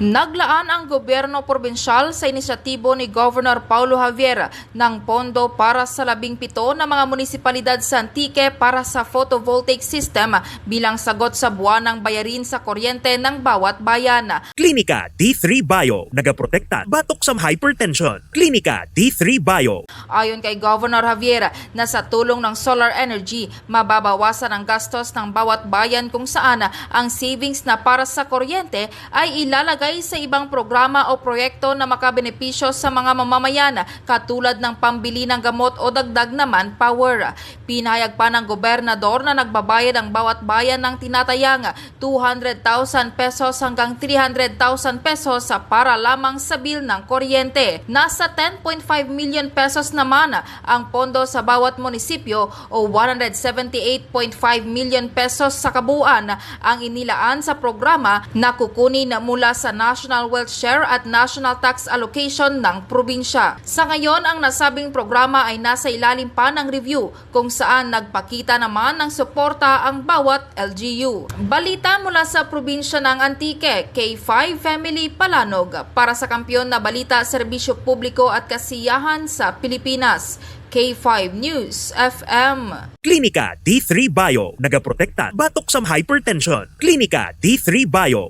Naglaan ang gobyerno probinsyal sa inisyatibo ni Governor Paulo Javier ng pondo para sa 17 na mga munisipalidad sa Antique para sa photovoltaic system bilang sagot sa buwanang bayarin sa kuryente ng bawat bayan. Klinika D3 Bio, nagaprotekta batok sa hypertension. Klinika D3 Bio. Ayon kay Governor Javier na sa tulong ng solar energy, mababawasan ang gastos ng bawat bayan kung saan ang savings na para sa kuryente ay ilalagay sa ibang programa o proyekto na makabenepisyo sa mga mamamayan katulad ng pambili ng gamot o dagdag na manpower. Pinahayag pa ng gobernador na nagbabayad ang bawat bayan ng tinatayang 200,000 pesos hanggang 300,000 pesos para lamang sa bill ng kuryente. Nasa 10.5 million pesos naman ang pondo sa bawat munisipyo o 178.5 million pesos sa kabuuan ang inilaan sa programa na kukunin mula sa National Wealth Share at National Tax Allocation ng probinsya. Sa ngayon, ang nasabing programa ay nasa ilalim pa ng review kung saan nagpakita naman ng suporta ang bawat LGU. Balita mula sa probinsya ng Antique, K5 Family Palanog para sa Kampiyon na Balita, Serbisyo Publiko at Kasiyahan sa Pilipinas. K5 News FM. Klinika D3 Bio, nagaprotekta batok sa hypertension. Klinika D3 Bio.